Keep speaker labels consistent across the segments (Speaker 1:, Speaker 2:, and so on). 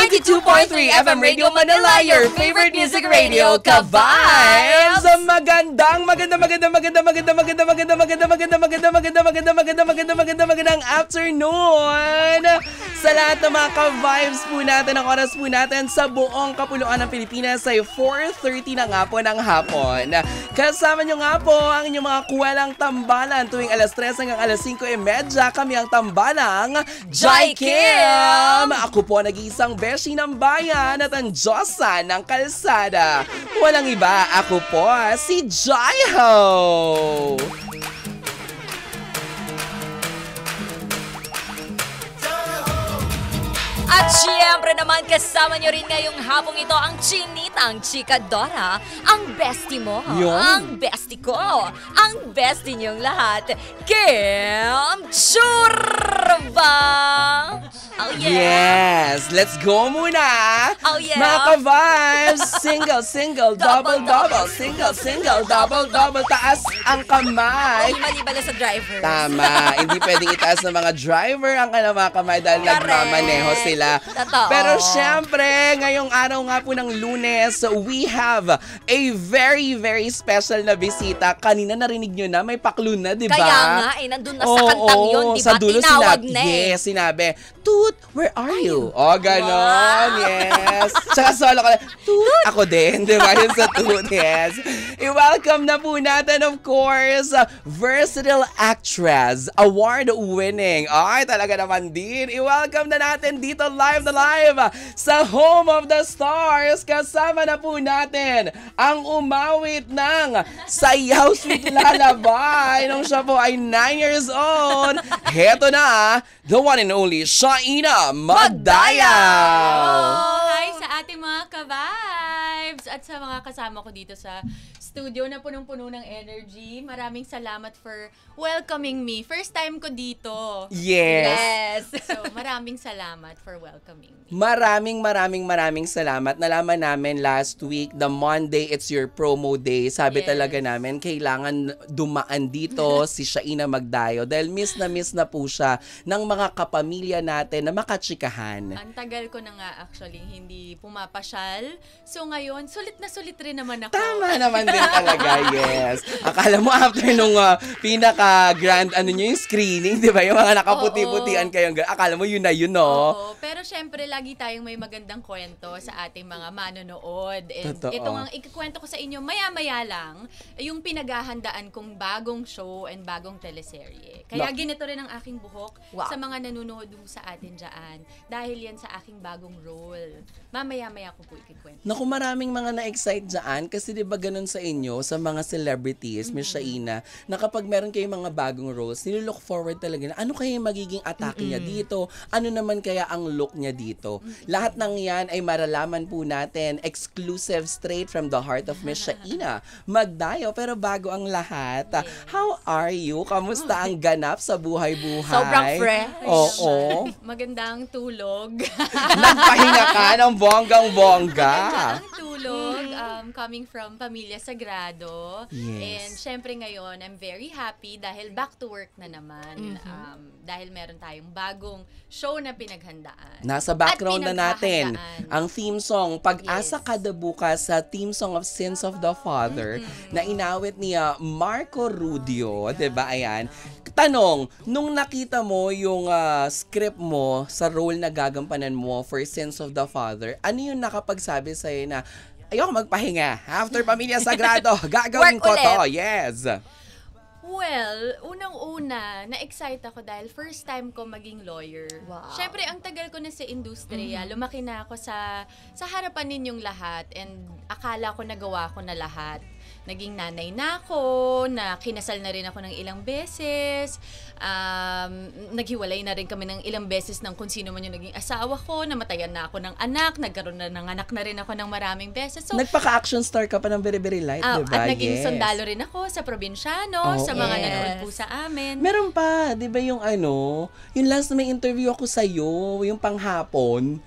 Speaker 1: 92.3 FM Radio Manila, your favorite music radio, Ka-Vibes! Magandang afternoon sa lahat ng mga Ka-Vibes po natin. Ang oras po natin sa buong kapuluan ng Pilipinas ay 4:30 na nga po ng hapon. Kasama nyo nga po ang inyong mga kuwalang tambalan tuwing alas 3 hanggang alas 5:30. Kami ang tambalang Jai Kim! Ako po nag-iisang beshi ng bayan at ang Diyosa ng kalsada. Walang iba, ako po si Jaiho!
Speaker 2: At syempre naman kasama nyo rin ngayong hapong ito ang Chinitang Chikadora, ang bestie mo, ang bestie ko, ang bestie nyong lahat, Kim Churba! Oh yeah!
Speaker 1: Yes! Let's go muna!
Speaker 2: Oh yeah!
Speaker 1: Mga Ka-Vibes! Single, double, single, double, taas ang kamay!
Speaker 2: Mali pala sa driver.
Speaker 1: Tama, hindi pwedeng itaas ng mga driver ang kanilang mga kamay dahil nagmamaneho sila.
Speaker 2: Totoo.
Speaker 1: Pero syempre, ngayong araw nga po ng Lunes, we have a very, very special na bisita. Kanina narinig nyo na, may paklu na, di ba?
Speaker 2: Kaya nga, nandun na sa kantang yun, di ba?
Speaker 1: Sa dulo
Speaker 2: Tinawag
Speaker 1: sinabi,
Speaker 2: na eh.
Speaker 1: yes, sinabi, Toot, where are you? Oh, ganon, yes. Tsaka solo ko na, Toot, ako din, di ba? Yun sa Toot, yes. I-welcome na po natin, of course, versatile actress, award-winning. Ay, talaga naman din. I-welcome na natin dito live na live sa Home of the Stars. Kasama na po natin ang umawit ng Sayaw Sweet Lalabay nung siya po ay 9 years old. Heto na, the one and only Shaina Magdayaw.
Speaker 3: Hi sa ating mga Ka-Vibes at sa mga kasama ko dito sa studio na punong-puno ng energy. Maraming salamat for welcoming me. First time ko dito.
Speaker 1: Yes.
Speaker 3: So, maraming salamat for welcoming me.
Speaker 1: Maraming salamat. Nalaman namin last week, the Monday, it's your promo day. Sabi talaga namin, kailangan dumaan dito si Shaina Magdayaw dahil miss na po siya ng mga kapamilya natin na makachikahan.
Speaker 3: Ang tagal ko na nga actually hindi pumapasyal. So ngayon, sulit na sulit rin naman ako.
Speaker 1: Tama naman din talaga, yes. Akala mo after nung pinaka-grand yung screening, di ba? Yung mga nakaputi-putian kayong, akala mo yun na yun, no?
Speaker 3: Oo, pero syempre lagi tayong may magandang kwento sa ating mga manonood. And
Speaker 1: Totoo.
Speaker 3: ito ang ikikwento ko sa inyo maya-maya lang, yung pinaghahandaan kong bagong show and bagong teleserye. Kaya ganito rin ang aking buhok sa mga nanonood sa atin dyan. Dahil yan sa aking bagong role. Mamaya-maya ko po ikikwento.
Speaker 1: Naku, maraming mga na-excite dyan kasi di ba ganun sa inyo, sa mga celebrities, Miss Shaina, na kapag meron kayong mga bagong roles, nilook forward talaga na ano kaya yung magiging atake niya dito? Ano naman kaya ang look niya dito? Lahat ng yan ay maralaman po natin, exclusive straight from the heart of Miss Shaina Magdayaw. Pero bago ang lahat, how are you? Kamusta ang ganap sa buhay-buhay?
Speaker 2: Sobrang fresh.
Speaker 1: Oo.
Speaker 3: Magandang tulog.
Speaker 1: Nagpahinga ka ng bonggang-bongga.
Speaker 3: Magandang tulog. Coming from Pamilya Sagrado.
Speaker 1: Yes.
Speaker 3: And syempre ngayon, I'm very happy dahil back to work na naman. Dahil meron tayong bagong show na pinaghandaan.
Speaker 1: Nasa background na natin
Speaker 3: pinaghahandaan.
Speaker 1: ang theme song Pag-asa Kada Bukas sa theme song of Sins of the Father na inawit ni Marco Rudio, 'di ba? Ayan. Tanong, nung nakita mo yung script mo sa role na gagampanan mo for Sins of the Father, ano yung nakapagsabi sa'yo na ayoko magpahinga. After Pamilya Sagrado, gagawin ko to. Yes.
Speaker 3: Well, unang-una, na-excite ako dahil first time ko maging lawyer.
Speaker 2: Wow.
Speaker 3: Syempre, ang tagal ko na sa industriya. Lumaki na ako sa harapan ninyong lahat and akala ko nagawa ko na lahat. Naging nanay na ako, na kinasal na rin ako ng ilang beses, naghiwalay na rin kami ng ilang beses ng kung sino man yung naging asawa ko, namatayan na ako ng anak, nagkaroon na ng anak na rin ako ng maraming beses. So,
Speaker 1: nagpaka-action star ka pa ng Very Very Light, di ba?
Speaker 3: At naging sundalo rin ako sa probinsyano, sa mga nanood po sa amin.
Speaker 1: Meron pa, di ba yung yung last na may interview ako sa'yo, yung panghapon,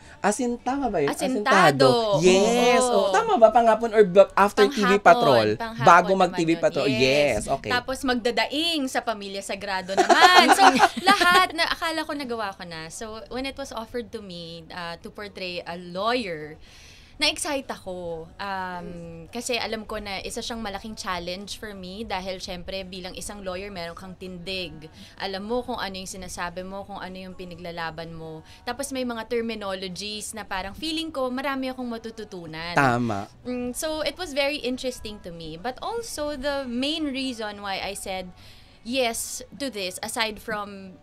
Speaker 1: tama ba yun?
Speaker 3: Asintado.
Speaker 1: Yes.
Speaker 3: Oo.
Speaker 1: Tama ba, panghapon or after TV Patrol?
Speaker 3: Panghapon
Speaker 1: Bago
Speaker 3: naman
Speaker 1: mag-TV
Speaker 3: yun.
Speaker 1: Patrol. Yes, okay.
Speaker 3: Tapos magdadaing sa Pamilya Sagrado naman. naman. So, lahat na akala ko nagawa ko na. So, when it was offered to me to portray a lawyer, na-excite ako. Kasi alam ko na isa siyang malaking challenge for me dahil syempre bilang isang lawyer, meron kang tindig. Alam mo kung ano yung sinasabi mo, kung ano yung piniglalaban mo. Tapos may mga terminologies na parang feeling ko marami akong matututunan.
Speaker 1: Tama.
Speaker 3: So, it was very interesting to me. But also, the main reason why I said yes to this, aside from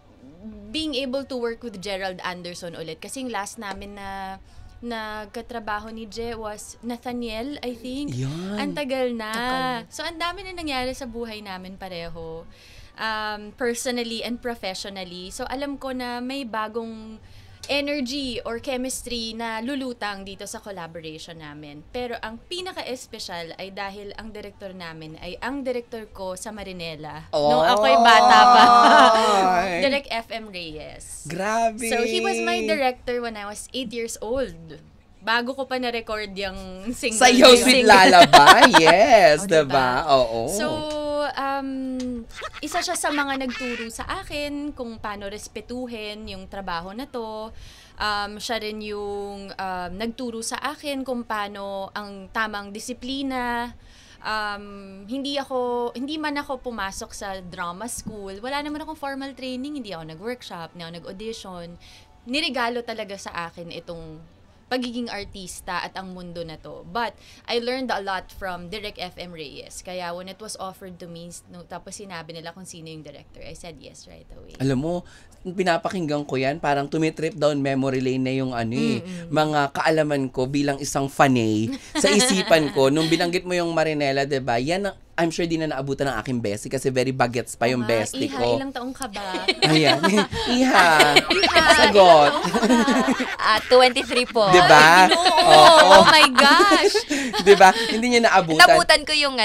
Speaker 3: being able to work with Gerald Anderson ulit, kasi yung last namin na nagkatrabaho ni Je was Nathaniel, I think.
Speaker 1: Yan.
Speaker 3: Ang tagal na. So, ang dami na nangyari sa buhay namin pareho. Personally and professionally. So, alam ko na may bagong energy or chemistry na lulutang dito sa collaboration namin. Pero ang pinaka-espesyal ay dahil ang director namin ay ang director ko sa Marinela. Nung ako'y bata pa. Direk FM Reyes.
Speaker 1: Grabe.
Speaker 3: So, he was my director when I was 8 years old. Bago ko pa na-record yung single.
Speaker 1: Sayaw Sweet Lullaby, yes, diba? Oo.
Speaker 3: So, isa siya sa mga nagturo sa akin kung paano respetuhin yung trabaho na to. Siya rin yung nagturo sa akin kung paano ang tamang disiplina. Hindi man ako pumasok sa drama school. Wala naman akong formal training. Hindi ako nag-workshop, hindi ako nag-audition. Nirigalo talaga sa akin itong pagiging artista at ang mundo na to. But I learned a lot from Direk FM Reyes. Kaya when it was offered to me, tapos sinabi nila kung sino yung director, I said yes right away.
Speaker 1: Alam mo, pinapakinggan ko yan, parang tumitrip down memory lane na yung mga kaalaman ko bilang isang fanay sa isipan ko. Nung binanggit mo yung Marinela, diba? Yan ang I'm sure di na naabutan ng aking bestie kasi very bagets pa yung bestie
Speaker 3: Iha,
Speaker 1: ko.
Speaker 3: ilang taong ka ba?
Speaker 1: Ayan. Iha. Sagot.
Speaker 2: 23 po.
Speaker 1: Diba?
Speaker 3: Oh my gosh!
Speaker 1: Diba? Hindi niya naabutan.
Speaker 2: Nabutan ko yung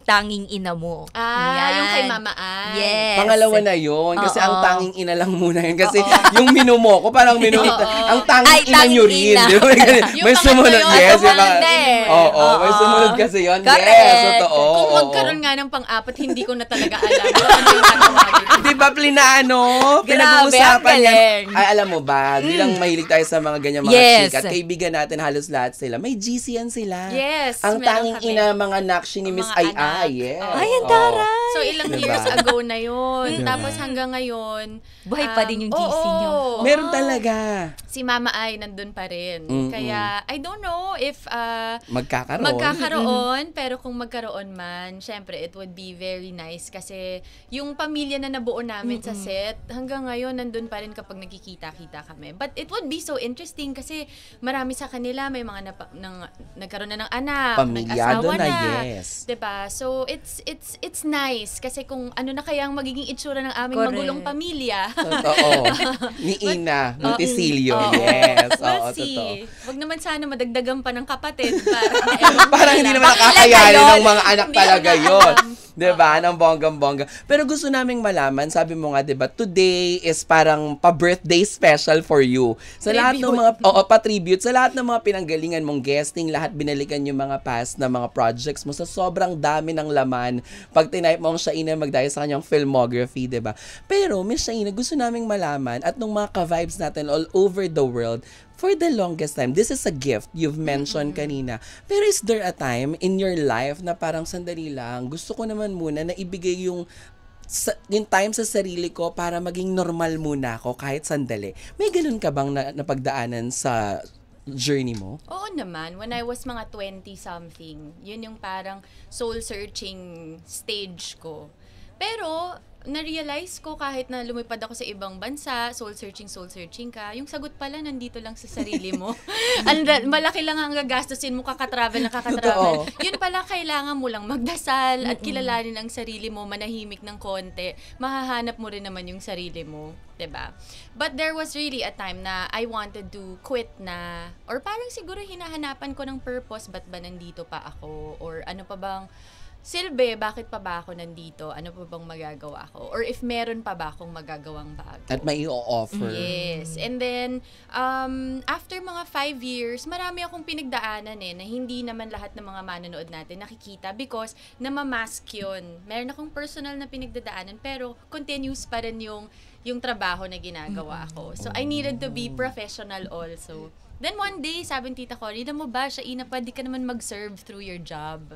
Speaker 2: tanging ina mo.
Speaker 3: Yung kay Mama Ay.
Speaker 2: Yes.
Speaker 1: Pangalawa na yun. Kasi ang
Speaker 2: Oo.
Speaker 1: tanging ina lang muna yun. Kasi yung minumo ko, parang minumo. Ang tanging
Speaker 2: Ay,
Speaker 1: ina nyo rin.
Speaker 2: tanging ina.
Speaker 1: Di ba? May
Speaker 3: Yung
Speaker 1: sumunod.
Speaker 3: pangatlo yun,
Speaker 1: Yes.
Speaker 3: sumunod
Speaker 1: Yung
Speaker 3: din.
Speaker 1: Oo. May sumunod kasi yun.
Speaker 2: Correct.
Speaker 1: Yes. Totoo.
Speaker 3: Kung
Speaker 1: Oo.
Speaker 3: magkaroon nga ng pang-apat, hindi ko na talaga alam. Ano yung tatawagin.
Speaker 1: Di ba, plinano?
Speaker 2: Grabe,
Speaker 1: Pinag-uusapan
Speaker 2: ang
Speaker 1: yan.
Speaker 2: galing.
Speaker 1: Ay, alam mo ba, bilang mahilig tayo sa mga ganyan mga
Speaker 2: Yes.
Speaker 1: chika at kaibigan natin, halos lahat sila. May GC yan sila.
Speaker 3: Yes,
Speaker 1: Ang
Speaker 3: meron
Speaker 1: tanging
Speaker 3: kami.
Speaker 1: ina, mga nakshi ni
Speaker 3: Ang
Speaker 1: Miss
Speaker 3: mga
Speaker 1: Ay
Speaker 3: anak.
Speaker 1: Ay. Yes.
Speaker 3: Oo.
Speaker 2: Ay, ang
Speaker 1: Oo.
Speaker 2: taray.
Speaker 3: So, ilang
Speaker 1: Diba?
Speaker 3: years ago na yun.
Speaker 1: Diba?
Speaker 3: Tapos hanggang ngayon.
Speaker 2: Buhay pa din yung GC nyo.
Speaker 1: Meron talaga.
Speaker 3: Si Mama Ay nandun pa rin. Kaya, I don't know if
Speaker 1: Magkakaroon.
Speaker 3: pero kung magkaroon man, syempre, it would be very nice kasi yung pamilya na nabuo namin sa set, hanggang ngayon, nandun pa rin kapag nagkikita-kita kami. But it would be so interesting kasi marami sa kanila, may mga nagkaroon na ng anak,
Speaker 1: Pamilyado
Speaker 3: nag-asawa
Speaker 1: na, yes.
Speaker 3: Diba? So, it's nice kasi kung ano na kaya ang magiging itsura ng aming
Speaker 2: Correct.
Speaker 3: magulong pamilya.
Speaker 1: Totoo. Ni Ina, Montesilio. Yes.
Speaker 3: We'll
Speaker 1: Oo, totoo.
Speaker 3: see. Wag naman sana madagdagan pa ng kapatid.
Speaker 1: Parang hindi naman
Speaker 2: Bakit
Speaker 1: nakakayanin
Speaker 2: yun?
Speaker 1: ng mga anak
Speaker 3: Hindi
Speaker 1: talaga
Speaker 3: ko na
Speaker 1: yun.
Speaker 3: alam.
Speaker 1: Diba? Ng bonggang-bongga. Pero gusto naming malaman, sabi mo nga, diba, today is parang pa-birthday special for you. Sa lahat ng mga, pa-tribute, sa lahat ng mga pinanggalingan mong guesting, lahat binalikan yung mga past na mga projects mo sa sobrang dami ng laman. Pag tinype mo ang Shaina magdaya sa kanyang filmography, diba? Pero, Miss Shaina, gusto naming malaman at nung mga ka-vibes natin all over the world, for the longest time, this is a gift you've mentioned kanina. Pero is there a time in your life na parang sandali lang, gusto ko naman muna na ibigay yung time sa sarili ko para maging normal muna ako kahit sandali. May ganun ka bang napagdaanan sa journey mo?
Speaker 3: Oo naman. When I was mga 20-something, yun yung parang soul-searching stage ko. Pero, na-realize ko kahit na lumipad ako sa ibang bansa, soul-searching ka, yung sagot pala nandito lang sa sarili mo. Malaki lang ang gagastusin mo, kakatravel.
Speaker 1: Totoo.
Speaker 3: Yun pala, kailangan mo lang magdasal at kilalanin ang sarili mo, manahimik ng konti. Mahahanap mo rin naman yung sarili mo. 'Di ba? But there was really a time na I wanted to quit na, or parang siguro hinahanapan ko ng purpose, ba't ba nandito pa ako? Or ano pa bang silbi, bakit pa ba ako nandito? Ano pa bang magagawa ko? Or if meron pa ba akong magagawang bago?
Speaker 1: At may i-offer.
Speaker 3: Yes. And then, after mga 5 years, marami akong pinagdaanan na hindi naman lahat ng mga manonood natin nakikita because namamask yun. Meron akong personal na pinagdadaanan pero continuous pa rin yung trabaho na ginagawa ko. So, I needed to be professional also. Then one day, sabi ni Tita Cory, alam mo ba, Shaina, pwede ka naman mag-serve through your job.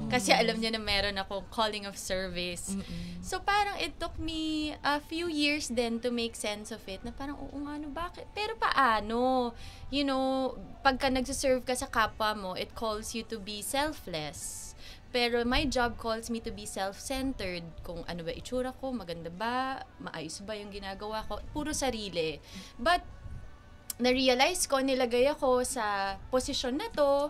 Speaker 3: Kasi alam niya na meron akong calling of service. So parang it took me a few years then to make sense of it. Na parang, oo nga, no, bakit? Pero paano? You know, pagka nagsiserve ka sa kapwa mo, it calls you to be selfless. Pero my job calls me to be self-centered. Kung ano ba itsura ko, maganda ba, maayos ba yung ginagawa ko, puro sarili. But na-realize ko, nilagay ako sa posisyon na to,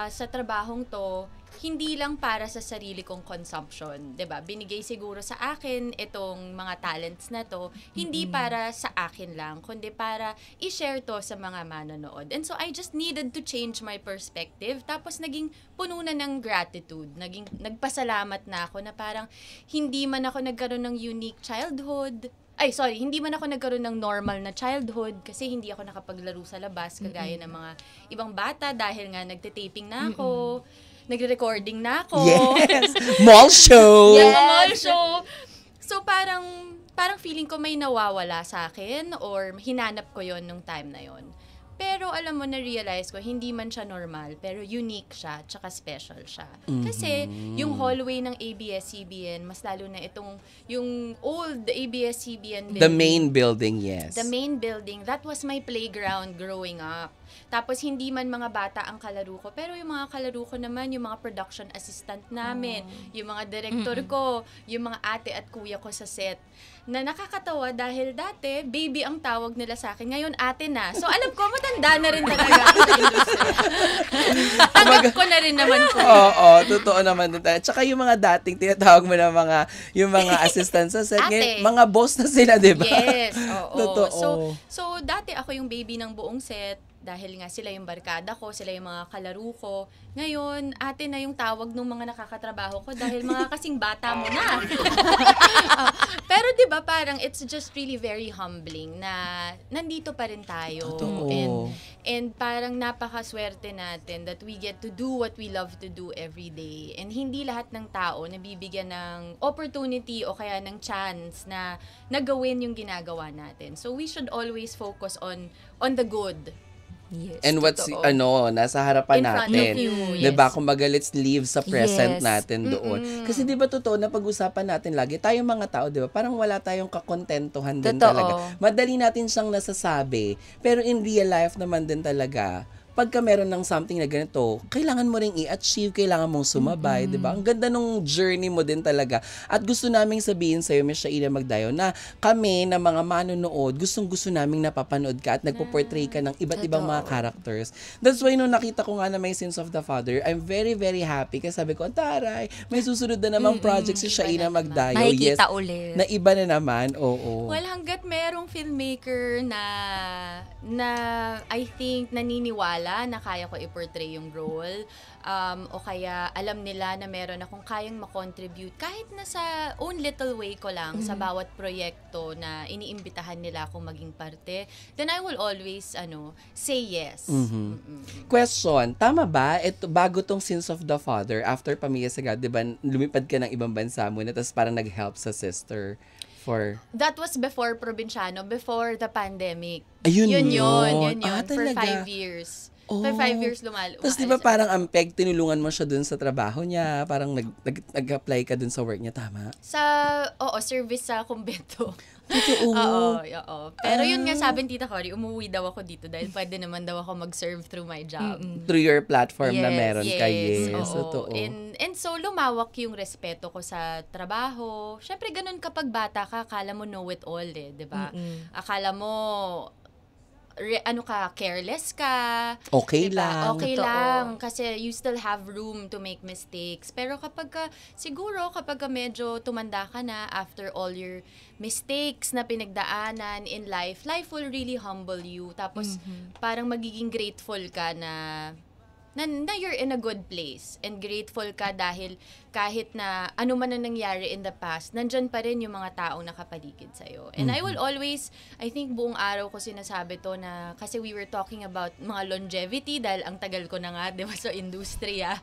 Speaker 3: sa trabahong to, hindi lang para sa sarili kong consumption, 'di ba? Binigay siguro sa akin itong mga talents na to, hindi para sa akin lang, kundi para i-share to sa mga manonood. And so I just needed to change my perspective. Tapos naging puno na ng gratitude, nagpasalamat na ako na parang hindi man ako nagkaroon ng unique childhood. Hindi man ako nagkaroon ng normal na childhood kasi hindi ako nakapaglaro sa labas kagaya ng mga ibang bata dahil nga nagte-taping na ako, nagre-recording na ako.
Speaker 1: Yes! Mall show!
Speaker 3: Yes, mall show. So parang feeling ko may nawawala sa akin or hinanap ko yon nung time na yon. Pero alam mo, na-realize ko, hindi man siya normal, pero unique siya, tsaka special siya. Kasi yung hallway ng ABS-CBN, mas lalo na itong, yung old ABS-CBN building.
Speaker 1: The main building, yes.
Speaker 3: The main building, that was my playground growing up. Tapos hindi man mga bata ang kalaro ko, pero yung mga kalaro ko naman, yung mga production assistant namin, yung mga director ko, yung mga ate at kuya ko sa set, na nakakatawa dahil dati, baby ang tawag nila sa akin, ngayon ate na. So alam ko, matanda na rin talaga ako sa industry. Tanggap ko na rin naman po.
Speaker 1: Oo, totoo naman din tayo. Tsaka yung mga dating tinatawag mo na yung mga assistant sa set, ngayon, mga boss na sila, di ba?
Speaker 3: Yes, oo.
Speaker 1: Totoo.
Speaker 3: So dati ako yung baby ng buong set, dahil nga sila yung barkada ko, sila yung mga kalaro ko. Ngayon, ate na yung tawag ng mga nakakatrabaho ko dahil mga kasing bata mo na. Pero 'di ba parang it's just really very humbling na nandito pa rin tayo.
Speaker 1: Totoo.
Speaker 3: And parang napakaswerte natin that we get to do what we love to do every day. And hindi lahat ng tao nabibigyan ng opportunity o kaya ng chance na nagawin yung ginagawa natin. So we should always focus on the good.
Speaker 2: Yes,
Speaker 1: And what's,
Speaker 3: totoo.
Speaker 1: nasa harapan
Speaker 3: In front
Speaker 1: natin.
Speaker 3: of you,
Speaker 1: Diba?
Speaker 3: yes.
Speaker 1: Kumbaga, let's live sa present
Speaker 2: Yes.
Speaker 1: natin doon. Kasi diba totoo na pag-usapan natin lagi, tayong mga tao, diba? Parang wala tayong kakontentuhan din
Speaker 2: Totoo.
Speaker 1: talaga. Madali natin siyang nasasabi, pero in real life naman din talaga, pagka meron ng something na ganito, kailangan mo ring i-achieve, kailangan mong sumabay, di ba? Ang ganda nung journey mo din talaga. At gusto naming sabihin sa'yo, Ms. Shaina Magdayo, na kami, na mga manonood, gustong-gusto naming napapanood ka at nagpo-portray ka ng iba't ibang mga characters. That's why nung nakita ko nga na may Sins of the Father, I'm very, very happy kasi sabi ko, taray, may susunod na namang project si Shaina Magdayo.
Speaker 2: Makikita ulit.
Speaker 1: Na iba na naman, oo.
Speaker 3: Well, hanggat merong filmmaker na I think naniniwala na kaya ko i-portray yung role, o kaya alam nila na meron akong kayang makontribute kahit na sa own little way ko lang sa bawat proyekto na iniimbitahan nila akong maging parte, then I will always say yes.
Speaker 1: Question, tama ba? Ito, bago tong Sins of the Father, after Pamilya Sagad, di ba, lumipad ka ng ibang bansa muna, tapos parang nag-help sa sister for...
Speaker 3: That was before Provinciano, before the pandemic.
Speaker 1: Ayun
Speaker 3: Yun.
Speaker 1: Ah,
Speaker 3: For
Speaker 1: talaga?
Speaker 3: 5 years.
Speaker 1: Oh.
Speaker 3: For 5 years
Speaker 1: Tapos di ba parang ang peg, tinulungan mo siya dun sa trabaho niya, parang nag-apply ka dun sa work niya, tama?
Speaker 3: Service sa kumbento.
Speaker 1: Totoo.
Speaker 3: Oo. Pero yun nga, sabi ni Tita Cory, umuwi daw ako dito dahil pwede naman daw ako mag-serve through my job.
Speaker 1: Through your platform na
Speaker 2: Yes,
Speaker 1: meron ka, yes.
Speaker 3: oo.
Speaker 1: Totoo.
Speaker 3: And so, lumawak yung respeto ko sa trabaho. Siyempre, ganun kapag bata ka, akala mo know it all di ba? Akala mo, careless ka.
Speaker 1: Okay
Speaker 3: diba?
Speaker 1: lang.
Speaker 3: Okay
Speaker 2: Totoo.
Speaker 3: lang. Kasi you still have room to make mistakes. Pero kapag medyo tumanda ka na after all your mistakes na pinagdaanan in life will really humble you. Tapos parang magiging grateful ka na na you're in a good place and grateful ka dahil kahit na ano man ang nangyari in the past, nandyan pa rin yung mga taong nakapaligid sa'yo. And I will always, I think buong araw ko sinasabi to na, kasi we were talking about mga longevity dahil ang tagal ko na nga, di ba, sa industriya.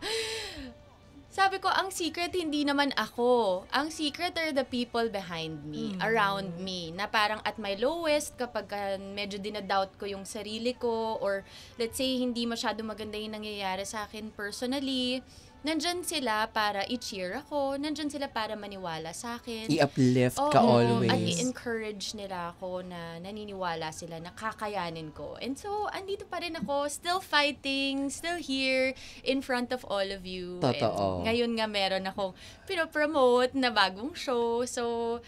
Speaker 3: Sabi ko, ang secret hindi naman ako. Ang secret are the people behind me, around me, na parang at my lowest, kapag medyo dinadoubt ko yung sarili ko, or let's say, hindi masyado maganda yung nangyayari sa akin personally, nandyan sila para i-cheer ako, nandyan sila para maniwala sa akin.
Speaker 1: I-uplift ka always.
Speaker 3: At i-encourage nila ako na naniniwala sila na kakayanin ko. And so, andito pa rin ako, still fighting, still here, in front of all of you.
Speaker 1: Totoo.
Speaker 3: And ngayon nga meron akong pinopromote na bagong show. So,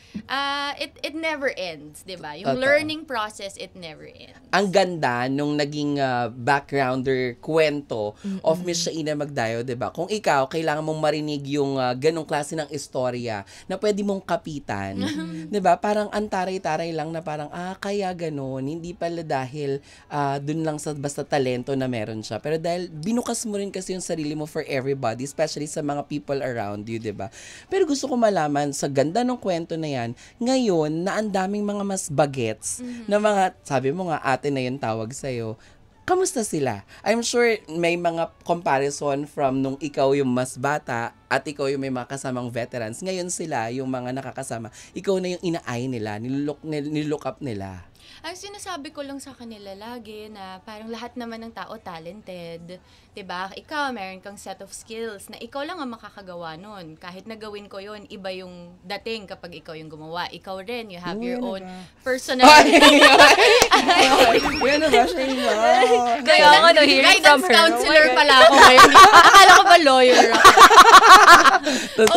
Speaker 3: it never ends, di ba? Yung learning process, it never ends.
Speaker 1: Ang ganda nung naging backgrounder kwento of Miss Shaina Magdayo, di ba? Kung ikaw, kailangan mong marinig yung ganong klase ng istorya na pwede mong kapitan. 'Di ba? Parang antaray-taray lang na parang, kaya ganon. Hindi pala dahil dun lang sa basta talento na meron siya. Pero dahil binukas mo rin kasi yung sarili mo for everybody, especially sa mga people around you, 'di ba? Pero gusto ko malaman, sa ganda ng kwento na yan, ngayon, na ang daming mga mas bagets, na mga, sabi mo nga, ate na yung tawag sa'yo, kamusta sila? I'm sure may mga comparison from nung ikaw yung mas bata at ikaw yung may mga kasamang veterans. Ngayon sila, yung mga nakakasama, ikaw na yung ina-eye nila, nilook up nila.
Speaker 3: Ang sinasabi ko lang sa kanila lagi na parang lahat naman ng tao talented. 'Di ba? Ikaw, meron kang set of skills na ikaw lang ang makakagawa nun. Kahit nagawin ko yon, iba yung dating kapag ikaw yung gumawa. Ikaw rin, you have your own personal...
Speaker 1: Yan na ba siya yun?
Speaker 2: Kaya nga, no, hearing from her.
Speaker 3: Guidance counselor pala ako ngayon. Akala ko ba lawyer ako?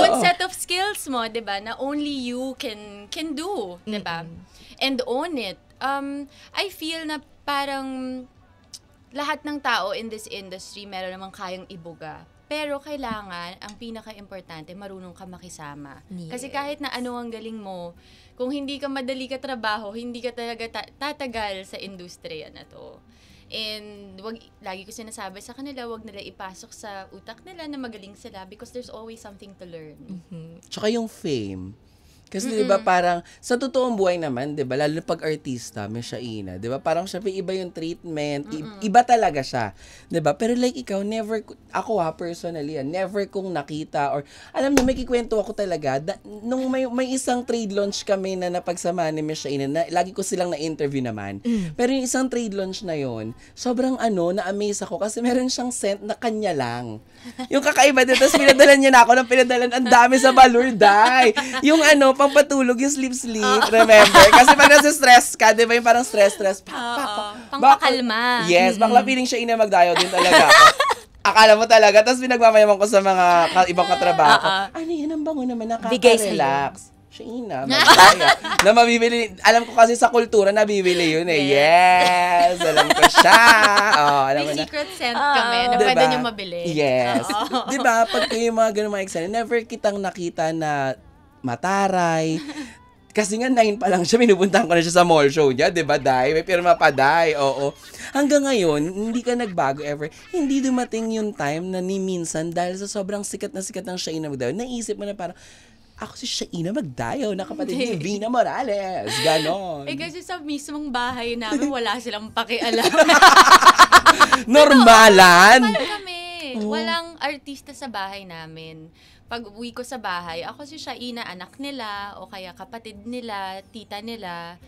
Speaker 3: Own set of skills mo, 'di ba? Na only you can do, 'di ba? And own it. I feel na parang lahat ng tao in this industry meron namang kayang ibuga. Pero kailangan, ang pinaka-importante, marunong ka makisama.
Speaker 2: Yes.
Speaker 3: Kasi kahit na ano ang galing mo, kung hindi ka madali ka trabaho, hindi ka talaga tatagal sa industriya na to. And lagi ko sinasabi sa kanila, wag nila ipasok sa utak nila na magaling sila because there's always something to learn.
Speaker 1: Tsaka yung fame. Kasi 'di ba parang sa totoong buhay naman, 'di ba, lalo pag artista, Miss Shaina, 'di ba, parang syempre iba yung treatment, iba talaga siya, 'di ba? Pero like ikaw, never ako personally, never kong nakita or alam niyo, may kikwento ako talaga nung may isang trade launch kami na napagsamahan ni Miss Shaina, na lagi ko silang na-interview naman. Pero yung isang trade launch na yon, sobrang na-amaze ako kasi meron siyang scent na kanya lang. Yung kakaiba dito, tapos pinadalan niya na ako ng pinadalan, ang dami sa balurday. Yung pampatulog, yung sleep, remember? Kasi pag nasa-stress ka, di ba yung parang stress,
Speaker 3: Pangpakalma.
Speaker 1: Yes, bakla feeling siya ina Magdayo din talaga ako. Akala mo talaga, tapos pinagmamayaman ko sa mga ibang katrabaho. Ano yan, ang bango naman, nakaka-relax. Siya ina, Magdaya. Na mabibili, alam ko kasi sa kultura, nabibili yun eh. Yes, alam ko siya. Alam
Speaker 3: may
Speaker 1: mo na.
Speaker 3: secret scent kami na
Speaker 1: Diba?
Speaker 3: pwede nyo mabili.
Speaker 1: Yes. Di ba, pag yung mga ganun mga eksena, never kitang nakita na mataray. Kasi nga 9 pa lang siya, pinupuntahan ko na siya sa mall show niya, 'di ba, Day? May pirma pa, Day. Oo. Hanggang ngayon, hindi ka nagbago ever. Hindi dumating yung time na ni minsan dahil sa sobrang sikat na sikat ng Shaina Magdayo, naisip mo na parang ako si Shaina Magdayo, na kapatid ni Vina Morales. Ganon.
Speaker 3: Kasi sa mismong bahay namin, wala silang pakialam.
Speaker 1: Normalan.
Speaker 3: Normal kami. Walang artista sa bahay namin. Pag uwi ko sa bahay, ako si Shaina, anak nila, o kaya kapatid nila, tita nila.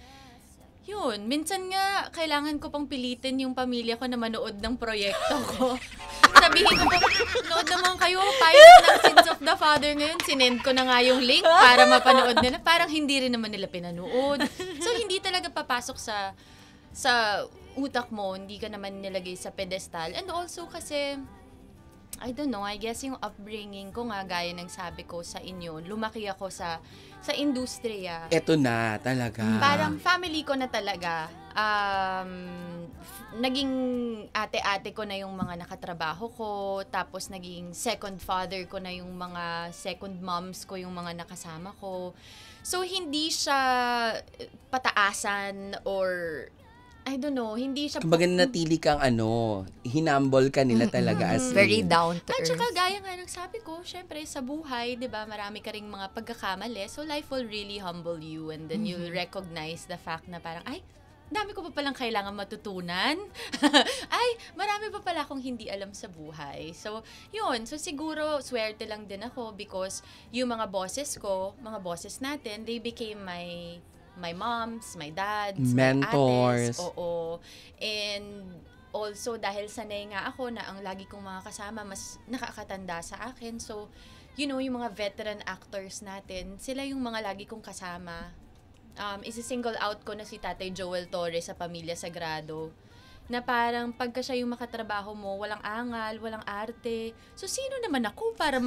Speaker 3: Yun, minsan nga, kailangan ko pang pilitin yung pamilya ko na manood ng proyekto ko. Sabihin ko po, nood naman kayo, pilot ng Sins of the Father ngayon, sinend ko na nga yung link para mapanood nila. Parang hindi rin naman nila pinanood. So, hindi talaga papasok sa utak mo, hindi ka naman nilagay sa pedestal. And also kasi, I don't know, I guess yung upbringing ko nga, gaya ng sabi ko sa inyo, lumaki ako sa industriya.
Speaker 1: Eto na, talaga.
Speaker 3: Parang family ko na talaga. Naging ate-ate ko na yung mga nakatrabaho ko, tapos naging second father ko na yung mga second moms ko, yung mga nakasama ko. So, hindi siya pataasan or I don't know, hindi siya...
Speaker 1: Kumbaga natili kang hinumble ka nila talaga as
Speaker 2: Very
Speaker 1: in.
Speaker 2: down to
Speaker 3: At
Speaker 2: earth.
Speaker 3: saka gaya nga ng sabi ko, syempre sa buhay, 'di ba, marami ka ring mga pagkakamali. So life will really humble you and then you'll recognize the fact na parang ay, dami ko pa palang kailangan matutunan. Ay, marami pa pala akong hindi alam sa buhay. So, yun. So siguro swerte lang din ako because yung mga bosses ko, mga bosses natin, they became my moms, my dads,
Speaker 1: Mentors.
Speaker 3: my ates. Oo. And also, dahil sanay nga ako na ang lagi kong mga kasama mas nakakatanda sa akin. So, yung mga veteran actors natin, sila yung mga lagi kong kasama. Isi-single out ko na si Tatay Joel Torres sa Pamilya Sagrado. Na parang pagka siya yung makatrabaho mo, walang angal, walang arte. So, sino naman ako para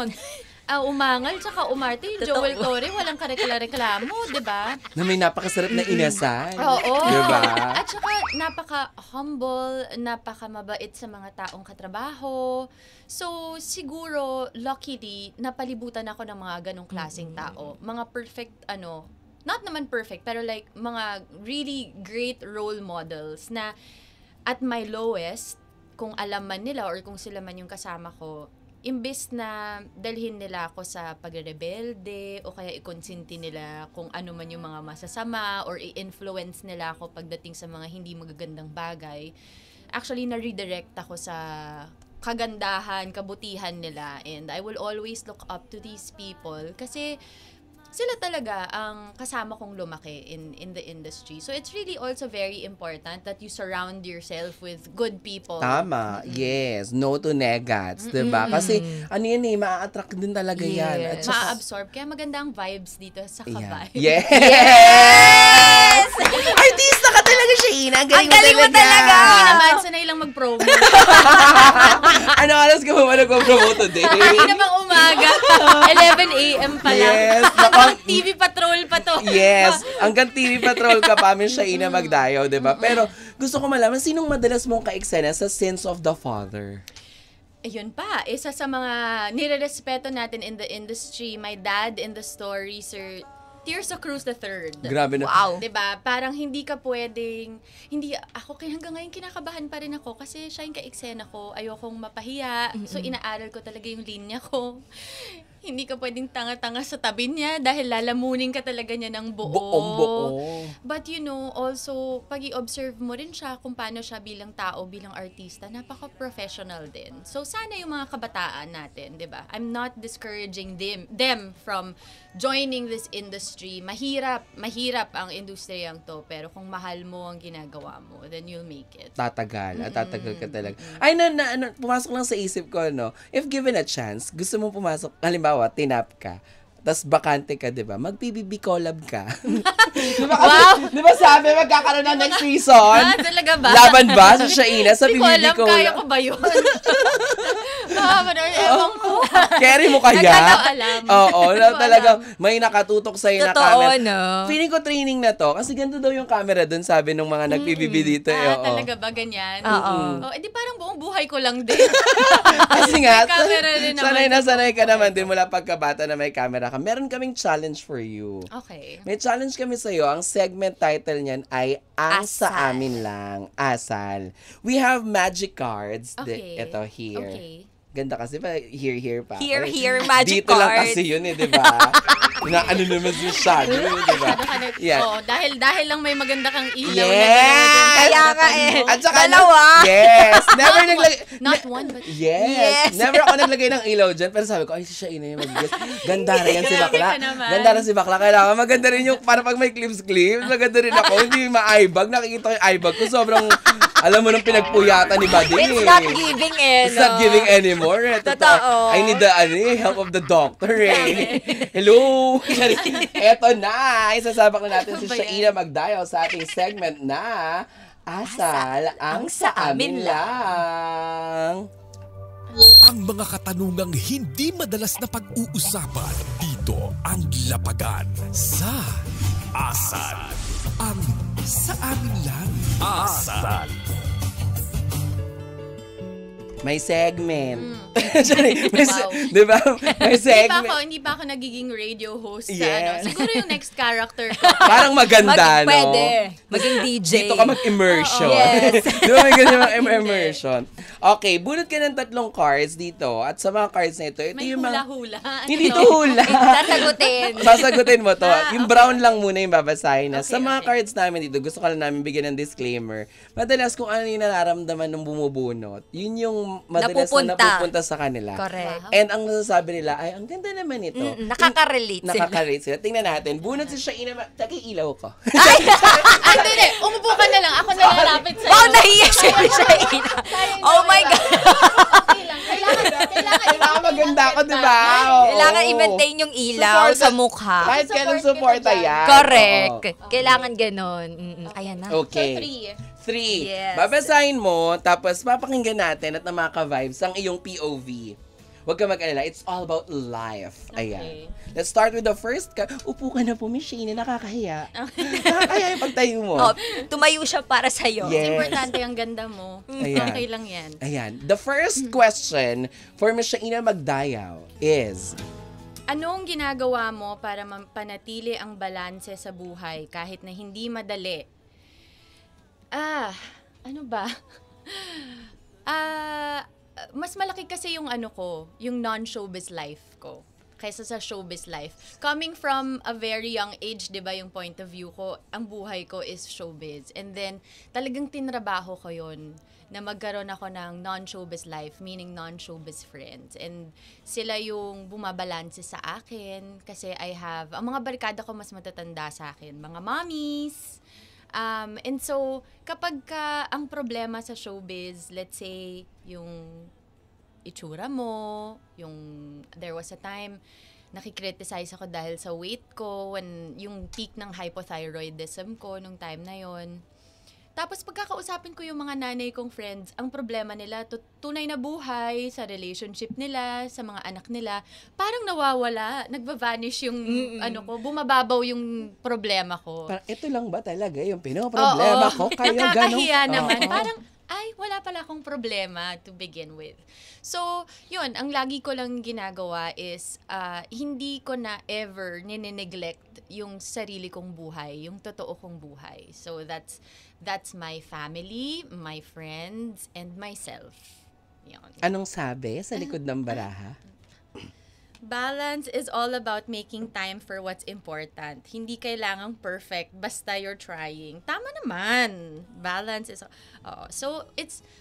Speaker 3: umangal tsaka umarte? Joel Torre, walang karekla-reklamo, di ba?
Speaker 1: Na may napakasarap na inasal.
Speaker 3: Oo.
Speaker 1: Diba?
Speaker 3: At saka, napaka-humble, napaka-mabait sa mga taong katrabaho. So, siguro, luckily, napalibutan ako ng mga ganong klaseng tao. Mga perfect, not naman perfect, pero like, mga really great role models na at my lowest, kung alam man nila or kung sila man yung kasama ko, imbes na dalhin nila ako sa pagrebelde o kaya ikonsinti nila kung ano man yung mga masasama or i-influence nila ako pagdating sa mga hindi magagandang bagay, actually na-redirect ako sa kagandahan, kabutihan nila. And I will always look up to these people kasi sila talaga ang kasama kong lumaki in the industry. So it's really also very important that you surround yourself with good people.
Speaker 1: Tama. Yes. No to negats. Diba? Kasi ma-attract din talaga yan. At saka,
Speaker 3: Ma-absorb. Kaya maganda ang vibes dito sa Kabay.
Speaker 1: Yeah. Yes! Artista ka talaga, Sheena. Ang galing mo talaga.
Speaker 3: Hindi naman, sanay lang mag-promo.
Speaker 1: Ano oras ka ba nag-promote today?
Speaker 3: Hindi naman umaga. 11 a.m. pa lang.
Speaker 1: Yes.
Speaker 3: Hanggang TV Patrol pa to.
Speaker 1: Yes. Hanggang TV Patrol ka pa, Miss Sheena Magdayo, diba? Pero gusto ko malaman, sinong madalas mong ka-eksena sa Sins of the Father?
Speaker 3: Ayun pa, isa sa mga nirerespeto natin in the industry, my dad in the story, Sir Tirso Cruz III.
Speaker 1: Grabe na.
Speaker 2: Wow.
Speaker 3: Diba? Parang hindi ka pwedeng, hindi, ako hanggang ngayon kinakabahan pa rin ako kasi siya yung ka-eksena ko, ayokong mapahiya, so inaaral ko talaga yung linya ko. Hindi ka pwedeng tanga-tanga sa tabi niya dahil lalamunin ka talaga niya ng buo.
Speaker 1: Buong-buo.
Speaker 3: But also, pag i-observe mo rin siya kung paano siya bilang tao, bilang artista, napaka-professional din. So, sana yung mga kabataan natin, di ba? I'm not discouraging them from joining this industry. Mahirap ang industriyang to, pero kung mahal mo ang ginagawa mo, then you'll make it.
Speaker 1: Tatagal ka talaga. Ay, pumasok lang sa isip ko, if given a chance, gusto mo pumasok, halimbawa, tinap ka, tas bakante ka, diba? Mag-PBB collab ka. Diba kasi, diba sabi, magkakaroon ng next season?
Speaker 3: Talaga ba?
Speaker 1: Laban ba sa Sheena sa
Speaker 3: Hindi ko
Speaker 1: PBB
Speaker 3: alam,
Speaker 1: collab?
Speaker 3: kaya ko ba yun? Ewan ko.
Speaker 1: Carry mo kaya?
Speaker 3: Nagkakaalam.
Speaker 1: Oo,
Speaker 3: Hindi ko
Speaker 1: talagang may nakatutok sa'yo na
Speaker 2: Totoo,
Speaker 1: camera.
Speaker 2: no?
Speaker 1: Feeling ko training na to, kasi ganito daw yung camera dun, sabi nung mga nag-PBB dito. Oo.
Speaker 3: Talaga ba ganyan?
Speaker 2: Oo.
Speaker 3: Edi parang buong buhay ko lang din.
Speaker 1: Kasi nga,
Speaker 3: May camera rin naman.
Speaker 1: sanay ka naman din mula pagkabata na may camera ka. Meron kaming challenge for you.
Speaker 3: Okay.
Speaker 1: May challenge kami sa'yo. Ang segment title niyan ay Ang Sa
Speaker 2: Asal.
Speaker 1: Amin Lang. Asal. We have magic cards.
Speaker 3: Okay.
Speaker 1: Ito, here.
Speaker 3: Okay.
Speaker 1: Ganda kasi pa, here pa.
Speaker 2: Here,
Speaker 1: Ay,
Speaker 2: here, magic
Speaker 1: dito lang
Speaker 2: cards.
Speaker 1: kasi yun di ba? Ano naman si Shaggy, di ba? Yeah.
Speaker 3: Oh, dahil lang may maganda kang ilaw
Speaker 1: Yes!
Speaker 3: na gano'n.
Speaker 2: Kaya nga eh.
Speaker 1: At saka,
Speaker 2: Dalawa.
Speaker 1: Yes! Never naglagay.
Speaker 3: Not one, but
Speaker 1: Yes. Never ako naglagay ng ilaw dyan. Pero sabi ko, ay, si Sheena yung mag-guess. Ganda rin yan si
Speaker 3: Grabe
Speaker 1: Bakla.
Speaker 3: ka naman.
Speaker 1: Ganda rin si Bakla. Kailangan maganda rin yung, para pag may clips, maganda rin ako. Hindi ma-eyebag. Nakikita ko yung eyebag ko. Sobrang, alam mo nung pinagpuyatan ni Bading.
Speaker 2: It's not giving
Speaker 1: It's not giving anymore.
Speaker 2: Totoo.
Speaker 1: I need the help of the doctor Hello. Eto na. Isasabak na natin si Sheena Magdayo sa ating segment na Asal ang sa amin lang.
Speaker 4: Ang mga katanungang hindi madalas na pag-uusapan dito ang lapagan sa Asal ang sa amin lang. Asal.
Speaker 1: May segment.
Speaker 3: Wow.
Speaker 1: Diba? May segment.
Speaker 3: Hindi pa ako nagiging radio host sa
Speaker 1: Yes.
Speaker 3: Siguro yung next character ko.
Speaker 1: Parang maganda, no?
Speaker 2: Pwede. Maging DJ.
Speaker 1: Dito ka mag-immersion.
Speaker 2: Yes.
Speaker 1: Di ba may ganyan immersion? Okay, bunot ka ng 3 cards dito. At sa mga cards na ito
Speaker 3: May
Speaker 1: yung mga...
Speaker 3: hula-hula.
Speaker 1: Hindi to hula.
Speaker 2: Sasagutin.
Speaker 1: Sasagutin mo to. Yung brown lang muna yung babasahin na.
Speaker 3: Okay,
Speaker 1: Sa mga
Speaker 3: okay.
Speaker 1: cards namin dito, gusto ka lang namin bigyan ng disclaimer. Madalas kung ano yung nararamdaman ng bumubunot, yun yung madalas na napupunta sa kanila.
Speaker 2: Correct.
Speaker 1: And ang nasasabi nila, ay, ang ganda naman ito.
Speaker 2: Nakaka-relate sila.
Speaker 1: Nakaka-relate sila. Tingnan natin. Bunot si Shaina. Tagay-ilaw ko.
Speaker 3: Hindi. Umupo ka na lang. Ako na lalapit sa'yo.
Speaker 2: Wow, nahiya siya. Oh my God.
Speaker 3: Okay lang.
Speaker 1: Kailangan maganda ako, di ba?
Speaker 2: Kailangan i-maintain yung ilaw sa mukha.
Speaker 1: Kahit kailang supporta yan.
Speaker 2: Correct.
Speaker 1: Oo.
Speaker 2: Kailangan ganon. Ayan na.
Speaker 1: Okay.
Speaker 3: So, 3.
Speaker 1: 3.
Speaker 2: Yes.
Speaker 1: Babasahin mo, tapos papakinggan natin at na maka-vibes ang iyong POV. Huwag ka mag-alala. It's all about life. Ayan.
Speaker 3: Okay.
Speaker 1: Let's start with the first. Upo ka na po, Miss Sheena. Nakakahiya. Nakakahiya yung pagtayo mo.
Speaker 2: Oh, tumayo siya para sa'yo.
Speaker 1: Yes.
Speaker 3: Importante ang ganda mo.
Speaker 1: Ayan.
Speaker 3: Okay lang yan.
Speaker 1: Ayan. The first question for Miss Sheena Magdayaw is,
Speaker 3: Anong ginagawa mo para mapanatili ang balanse sa buhay kahit na hindi madali? Ano ba? Mas malaki kasi yung yung non-showbiz life ko kaysa sa showbiz life. Coming from a very young age, 'di ba, yung point of view ko, ang buhay ko is showbiz. And then talagang tinrabaho ko 'yon na magkaroon ako ng non-showbiz life, meaning non-showbiz friends. And sila yung bumabalanse sa akin kasi ang mga barkada ko mas matatanda sa akin, mga mommies. And so, kapag ang problema sa showbiz, let's say, yung itsura mo, there was a time, nakikriticize ako dahil sa weight ko, yung peak ng hypothyroidism ko nung time na yon. Tapos pagkakausapin ko yung mga nanay kong friends, ang problema nila, tunay na buhay, sa relationship nila, sa mga anak nila, parang nawawala, nagva-vanish yung bumababaw yung problema ko.
Speaker 1: parang ito lang ba talaga yung pinoproblema ko? Kaya ganun.
Speaker 3: Nakakahiya naman.
Speaker 1: Oo.
Speaker 3: Parang, wala pala akong problema to begin with. So, yun, ang lagi ko lang ginagawa is, hindi ko na ever ninineglect yung sarili kong buhay, yung totoo kong buhay. So, that's my family, my friends, and myself. Yun.
Speaker 1: Anong sabi sa likod ng baraha?
Speaker 3: Balance is all about making time for what's important. Hindi kailangang perfect, basta you're trying. Tama naman. Balance is... so,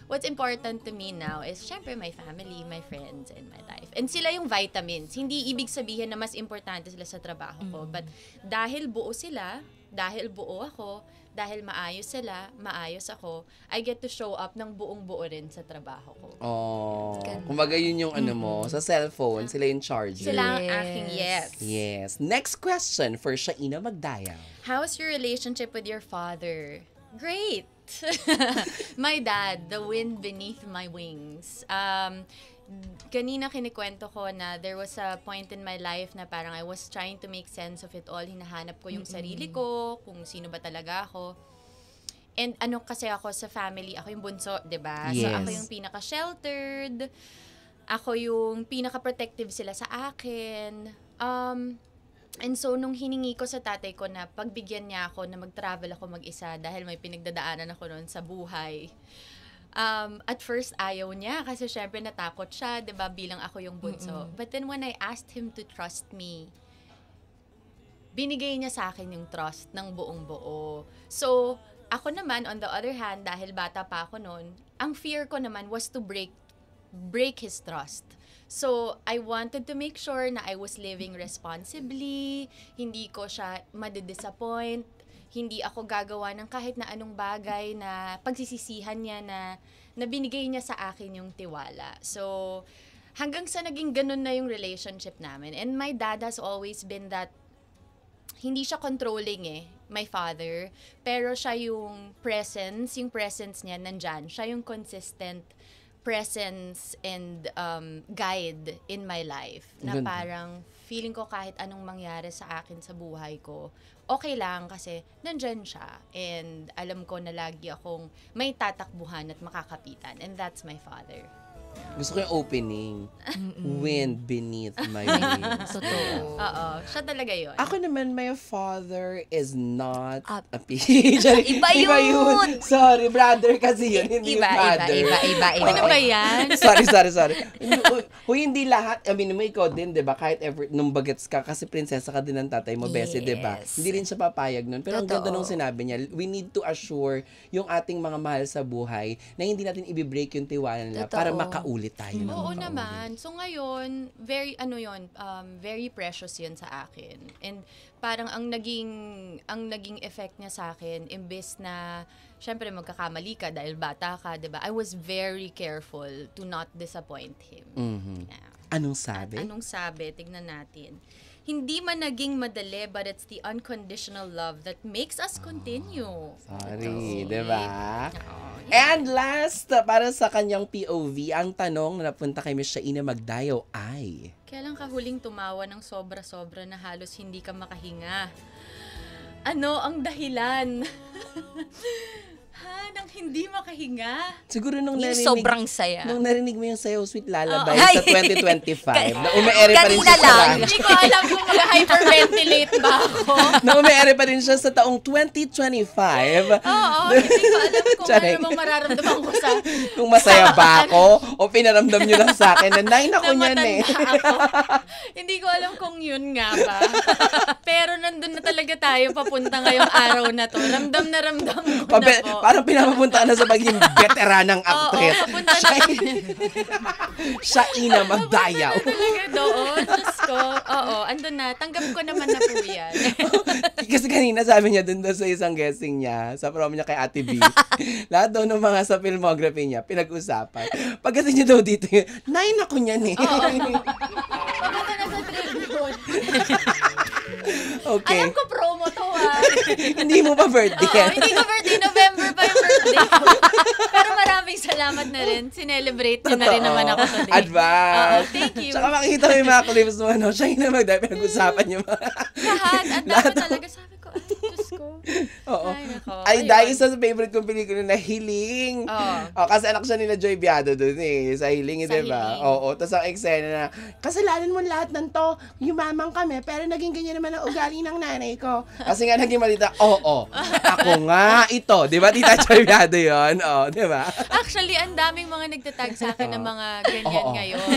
Speaker 3: what's important to me now is, syempre, my family, my friends, and my life. And sila yung vitamins. Hindi ibig sabihin na mas importante sila sa trabaho ko. But dahil buo sila, dahil buo ako, dahil maayos sila, maayos ako, I get to show up ng buong-buo rin sa trabaho ko.
Speaker 1: Oh, kumbaga yun yung mo, sa cellphone, sila yung charger.
Speaker 3: Sila ang aking yes.
Speaker 1: Yes. Next question for Shaina Magdayaw.
Speaker 3: How's your relationship with your father? Great! My dad, the wind beneath my wings. Kanina kinikwento ko na there was a point in my life na parang I was trying to make sense of it all. Hinahanap ko yung sarili ko, kung sino ba talaga ako. And kasi ako sa family, ako yung bunso, 'di ba?
Speaker 1: Yes.
Speaker 3: So ako yung pinaka-sheltered. Ako yung pinaka-protective sila sa akin. And so nung hiningi ko sa tatay ko na pagbigyan niya ako na mag-travel ako mag-isa dahil may pinagdadaanan ako noon sa buhay. At first, ayaw niya kasi syempre natakot siya, 'di ba, bilang ako yung bunso. But then when I asked him to trust me, binigay niya sa akin yung trust ng buong-buo. So, ako naman, on the other hand, dahil bata pa ako noon, ang fear ko naman was to break his trust. So, I wanted to make sure na I was living responsibly, hindi ko siya madidisappoint, hindi ako gagawa ng kahit na anong bagay na pagsisisihan niya na binigay niya sa akin yung tiwala. So, hanggang sa naging ganun na yung relationship namin. And my dad has always been that, hindi siya controlling my father, pero siya yung presence niya nandyan. Siya yung consistent presence and guide in my life. Na parang feeling ko kahit anong mangyari sa akin sa buhay ko, okay lang kasi nandyan siya. And alam ko na lagi akong may tatakbuhan at makakapitan. And that's my father.
Speaker 1: Gusto ko yung opening. Wind beneath my wings.
Speaker 2: Totoo.
Speaker 3: Oo, siya talaga yun.
Speaker 1: Ako naman, my father is not
Speaker 2: Up.
Speaker 1: a PJ.
Speaker 2: Iba yun.
Speaker 1: Sorry, brother kasi yun. Hindi
Speaker 2: Iba.
Speaker 3: Ano ba yan?
Speaker 1: sorry. Huy, hindi lahat. I mean, ikaw din, di ba? Kahit ever, nung bagets ka, kasi prinsesa ka din ng tatay mo, Bessie, di ba?
Speaker 2: Yes.
Speaker 1: Hindi rin siya papayag nun. Pero ang ganda
Speaker 2: Totoo.
Speaker 1: nung sinabi niya, we need to assure yung ating mga mahal sa buhay na hindi natin i-break yung tiwala nila
Speaker 2: Totoo.
Speaker 1: para makaulit tayo.
Speaker 3: Oo naman. So ngayon, very very precious 'yun sa akin. And parang ang naging effect niya sa akin, imbes na syempre magkakamali ka dahil bata ka, 'di ba? I was very careful to not disappoint him. Yeah.
Speaker 1: Anong sabi?
Speaker 3: Anong sabi? Tignan natin. Hindi man naging madali, but it's the unconditional love that makes us continue.
Speaker 1: Sorry, di ba?
Speaker 3: Oo.
Speaker 1: And last, para sa kanyang POV, ang tanong na napunta kay Miss Shaina Magdayaw ay...
Speaker 3: Kailan ka huling tumawa ng sobra-sobra na halos hindi ka makahinga? Ano ang dahilan? Nang hindi makahinga?
Speaker 1: Siguro nung
Speaker 2: Yung
Speaker 1: narinig...
Speaker 2: sobrang saya.
Speaker 1: Nung narinig mo yung Sayaw Sweet Lullaby
Speaker 2: Ay.
Speaker 1: sa 2025, na umeere pa rin
Speaker 2: Kanina
Speaker 1: siya sa
Speaker 2: lang.
Speaker 1: radyo.
Speaker 3: Hindi ko alam kung mag-hyperventilate ba ako.
Speaker 1: Na umeere pa rin siya sa taong 2025.
Speaker 3: Oo, hindi ko alam kung
Speaker 1: Charing.
Speaker 3: ano bang mararamdaman ko sa...
Speaker 1: Kung masaya ba ako o pinaramdam nyo lang sa akin na 9 ako
Speaker 3: na
Speaker 1: niyan eh.
Speaker 3: matanda ako. Hindi ko alam kung yun nga ba. Pero nandun na talaga tayo papunta ngayong araw na to. Ramdam na ko na po.
Speaker 1: Parang pinapapunta ka na sa pagiging veteranang actress.
Speaker 3: Oo, papunta na.
Speaker 1: Shaina Magdayaw.
Speaker 3: Talaga doon. Diyos ko. Oo, andun na. Tanggap ko naman na po yan.
Speaker 1: Kasi kanina sabi niya dun sa isang guessing niya, sa prom niya kay Ate B, lahat daw ng mga sa filmography niya, pinag-usapan. Pagdating niya daw dito, 9 ako niyan eh.
Speaker 3: Papunta na sa tribune.
Speaker 1: Okay.
Speaker 3: Alam ko promo to
Speaker 1: Hindi mo pa birthday
Speaker 3: Oo,
Speaker 1: yan.
Speaker 3: hindi ko birthday. November pa yung birthday ko. Pero maraming salamat na rin. Sinelebrate niyo na rin naman ako today.
Speaker 1: Advance.
Speaker 3: Oo, thank you.
Speaker 1: Tsaka makikita ko yung mga clips mo, no? Shaina Magdayaw, pinag-usapan yung mga...
Speaker 3: Lahat. Ang dami talaga. Sabi ko, ay, Diyos ko.
Speaker 1: Oo.
Speaker 3: Ay, nako.
Speaker 1: Ay,
Speaker 3: Ayun.
Speaker 1: dahil sa favorite kong pelikula na Hiling.
Speaker 3: Oo.
Speaker 1: Kasi anak siya nila Joy Biado dun eh. Sa Hiling,
Speaker 3: Sa
Speaker 1: di ba?
Speaker 3: Hiling.
Speaker 1: Oo. Tapos ang eksena na, kasalanan mo lahat ng to. Yumamang kami, pero naging ganyan naman ang ugali ng nanay ko. Kasi nga naging malita, oo. Ako nga, ito. Di ba, Tita Joy Biado yun? Oo, di ba?
Speaker 3: Actually, ang daming mga nagtatag sa akin ng mga ganyan
Speaker 1: Oo.
Speaker 3: ngayon.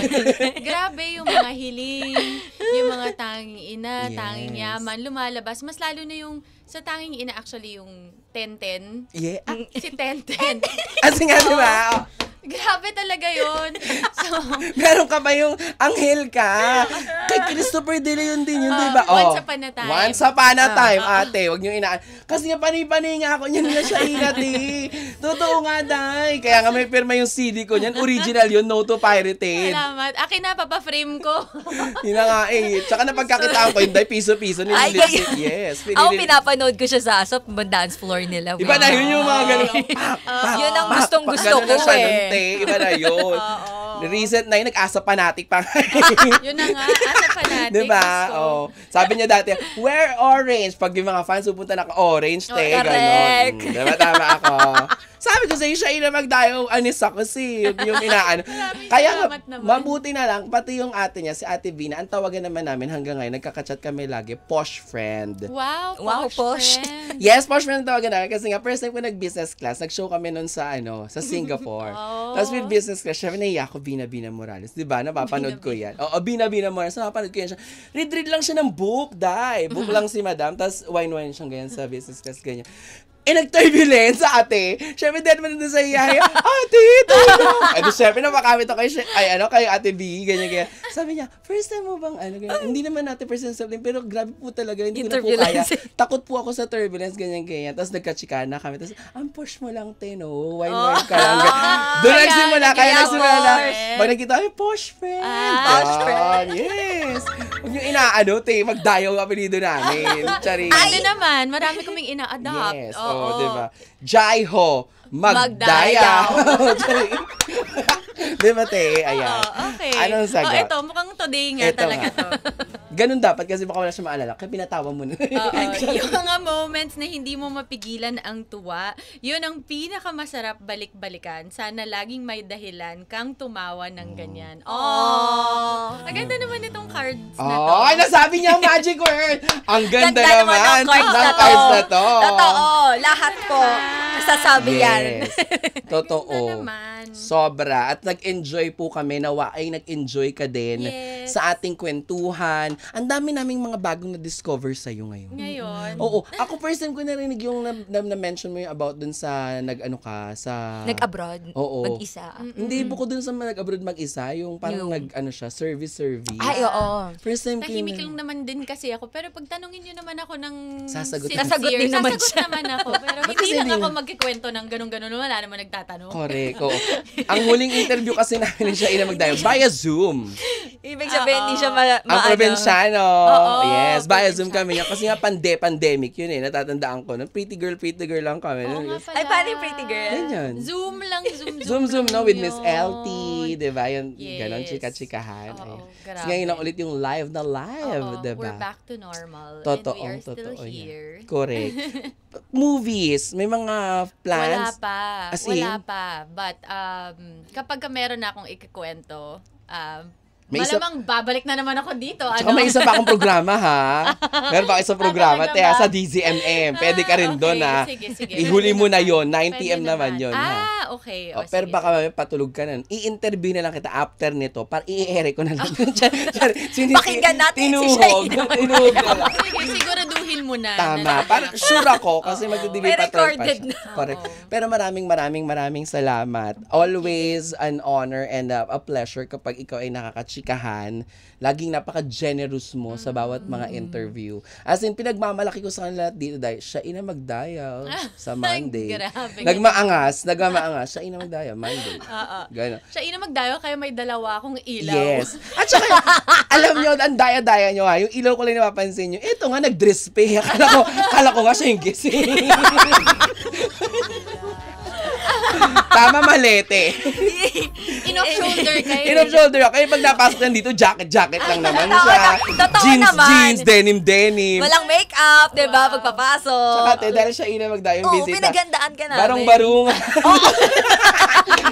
Speaker 3: Grabe yung mga hiling, yung mga tanging ina,
Speaker 1: Yes.
Speaker 3: tanging yaman, lumalabas. Mas lalo na yung sa tanging ina actually yung 10-10.
Speaker 1: Yeah.
Speaker 3: Si 10-10.
Speaker 1: Kasi nga, di ba?
Speaker 3: Grabe talaga yun. So,
Speaker 1: Meron ka ba yung anghel ka? Kay Christopher De Leon din yun, di ba?
Speaker 3: Once Upon a Time.
Speaker 1: Once upon a time, ate. Huwag niyo inaan. Kasi nga panay-panay nga ako niyan na siya inati. Totoo nga, day. Kaya nga may pirma yung CD ko niyan. Original yun, no to pirated.
Speaker 3: salamat. Akin na, papaframe ko.
Speaker 1: Yun na nga eh. Tsaka napagkakitaan ko yun, day, piso-piso.
Speaker 2: Ay,
Speaker 1: Nililipsit. Yes.
Speaker 2: Ako pinapanood ko siya sa dance floor nila.
Speaker 1: Iba na yun yung mga ganun.
Speaker 2: Yun ang gustong-gusto
Speaker 1: Ganun na
Speaker 2: ko
Speaker 1: siya
Speaker 2: eh.
Speaker 1: nun, te. Iba na yun. Recent na yun, nag-asa panatic pa.
Speaker 3: Yun na nga, asa fanatic.
Speaker 1: Diba?
Speaker 3: Diyos ko.
Speaker 1: Oh. Sabi niya dati, wear orange. Pag yung mga fans pupunta naka-orange, te.
Speaker 2: Oh, correct.
Speaker 1: Ganon. Diba? Tama ako. Sabi ko sa'yo, Shaina Magdayaw, anis ako si yung inaano. Kaya
Speaker 3: salamat naman.
Speaker 1: mabuti na lang, pati yung ate niya, si Ate Vina, ang tawagan naman namin hanggang ngayon, nagkakachat kami lagi, posh friend.
Speaker 3: Wow,
Speaker 2: Wow, posh.
Speaker 3: friend.
Speaker 1: Yes, posh friend ang tawagan namin kasi nga first time ko nag-business class, nag-show kami nun sa sa Singapore.
Speaker 3: Oh.
Speaker 1: Tapos with business class, syempre naiya ako Bina Morales. 'Di ba? Napapanood ko 'yan. Oo, Bina Morales, napapanood ko 'yan siya. Read lang siya ng book, dai. Book lang si Madam, tapos wine siyang ganyan sa business class ganyan. Nag-turbulence sa ate. Syempre, dahil man doon sa iyaya, ate, tulong. Ano, syempre, napakamit ako kay Ate B, ganyan. Sabi niya, first time mo bang, ganyan. Hindi naman natin first time something, pero grabe po talaga, hindi ko na po kaya. Takot po ako sa turbulence, ganyan. Tapos nagkachika na kami. Tapos, ang push mo lang, te, no? Wine ka lang. Doon nagsimula, kaya nagsimula na. Pag nakita kami, push friend.
Speaker 2: Push friend.
Speaker 1: Yes. Huwag yung inaano, te, magdayaw ang apelido namin. Charing.
Speaker 3: Hindi naman, marami kaming ina-adopt.
Speaker 1: Yes,
Speaker 3: Oo.
Speaker 1: diba? Jaiho Magdayaw. Diba, te? Ayan.
Speaker 3: Okay.
Speaker 1: Anong sagot?
Speaker 3: Ito, mukhang today nga
Speaker 1: Ito
Speaker 3: talaga
Speaker 1: nga.
Speaker 3: to.
Speaker 1: Ganun dapat kasi baka wala siya maalala. Kaya pinatawa mo na.
Speaker 3: Yung mga moments na hindi mo mapigilan ang tuwa, yun ang pinakamasarap balik-balikan. Sana laging may dahilan kang tumawa ng ganyan. Ang ganda naman itong cards na to.
Speaker 1: Ay, nasabi niya ang magic word! Ang ganda naman
Speaker 2: ng cards na to. Totoo. Lahat po. Sasabi yan.
Speaker 1: Totoo. Sobra. At nag-enjoy po kami. Nawa ay nag-enjoy ka din sa ating kwentuhan. Ang dami naming mga bagong na-discover sa'yo ngayon. Oo. Ako first time ko narinig yung na-mention mo yung about dun sa
Speaker 2: nag-abroad.
Speaker 1: Oo.
Speaker 2: Mag-isa.
Speaker 1: Hindi, bukod dun sa nag-abroad mag-isa, yung parang service.
Speaker 2: Ay, oo.
Speaker 1: First time ko
Speaker 3: Tahimik lang naman din kasi ako. Pero pag tanungin nyo naman ako ng
Speaker 1: Sasagot
Speaker 3: sincere,
Speaker 2: din naman
Speaker 3: sasagot naman ako. Pero hindi lang ako magkikwento ng ganun-ganun. Wala naman nagtatanong.
Speaker 1: Correct. Oo. Ang huling interview kasi namin siya ina magdayo via Zoom.
Speaker 2: Ibig sabihin, hindi siya
Speaker 1: Ang probinsyano. Yes, via Zoom kami. Kasi nga pandemic yun eh. Natatandaan ko. Pretty girl lang kami.
Speaker 2: Ay, paano yung pretty girl?
Speaker 1: Ganyan.
Speaker 3: Zoom lang,
Speaker 1: Zoom, no? With Miss LT. Diba? Yung ganon, chika-chikahan.
Speaker 3: Grabe.
Speaker 1: Ngayon lang ulit yung live na live. Diba?
Speaker 3: We're back to normal.
Speaker 1: Totoo,
Speaker 3: and we are still
Speaker 1: totoo
Speaker 3: here.
Speaker 1: Correct. Movies, may mga plans?
Speaker 3: Wala pa. But kapag meron na akong ikikwento,
Speaker 1: malamang
Speaker 3: babalik na naman ako dito.
Speaker 1: Tsaka may isa pa akong programa, ha? Meron pa isang programa, sa DZMM. Pwede ka rin doon, ha?
Speaker 3: Sige.
Speaker 1: Ihuli mo na yon 9 PM naman yon, ha?
Speaker 3: Okay.
Speaker 1: Pero baka patulog ka na. I-interview na lang kita after nito para i-ere ko na lang.
Speaker 2: Pakinggan natin si
Speaker 1: Tinuhog na lang.
Speaker 3: Sige, siguraduhin mo na.
Speaker 1: Tama. Para sure ako kasi magdi-deliver pa
Speaker 2: recorded
Speaker 1: siya. Correct. Pero maraming salamat. Always an honor and a pleasure kapag ikaw ay nakakachikahan. Laging napaka-generous mo sa bawat mga interview. As in, pinagmamalaki ko sa kanila dito dahil siya ina mag-dial sa Monday. Nagmaangas. Siya ina mag-dial Monday. Gano'n.
Speaker 3: Siya ina mag-dial kaya may dalawa akong ilaw.
Speaker 1: Yes. At saka, alam nyo, ang daya-daya nyo ha, yung ilaw ko lang napapansin nyo, ito nga, nag-drispe. Akala ko nga siya yung gising. Tama, malete.
Speaker 3: In-off-shoulder kayo.
Speaker 1: In-off-shoulder ako. Pag napasok lang dito, jacket lang naman siya. Jeans, denim.
Speaker 2: Walang make-up, diba? Pagpapasok.
Speaker 1: Tsaka, dahil siya ina magdayo yung bisita.
Speaker 2: Pinagandaan ka namin.
Speaker 1: Barong-barungan.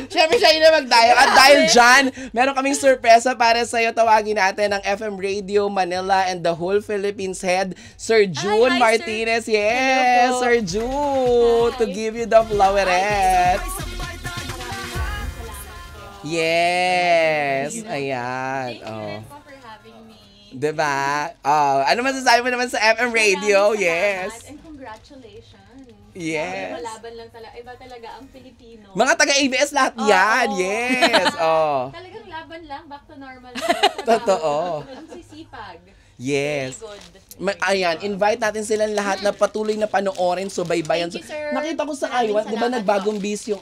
Speaker 1: Siyempre siya ina magdayo. At dahil dyan, meron kaming sorpresa para sa'yo. Tawagin natin ang FM Radio Manila and the whole Philippines head, Sir June Martinez.
Speaker 3: Sir.
Speaker 1: Yes, Sir June. To give you the floweret. Yes. Ayan.
Speaker 3: For having me.
Speaker 1: Diba? Ano masasabi mo naman sa FM Radio? Yes.
Speaker 3: And congratulations.
Speaker 1: Yes.
Speaker 3: Malaban lang talaga. Iba talaga ang Pilipino.
Speaker 1: Mga taga-ABS lahat yan. Yes.
Speaker 3: Talagang laban lang. Back to normal.
Speaker 1: Totoo.
Speaker 3: Ang sisipag.
Speaker 1: Yes.
Speaker 3: Very good.
Speaker 1: Ayan, invite natin silang lahat na patuloy na panoorin, subaybayan.
Speaker 3: Thank you, sir.
Speaker 1: Nakita ko sa
Speaker 3: Maraming
Speaker 1: iWant, di ba
Speaker 3: salamat
Speaker 1: nagbagong bis yung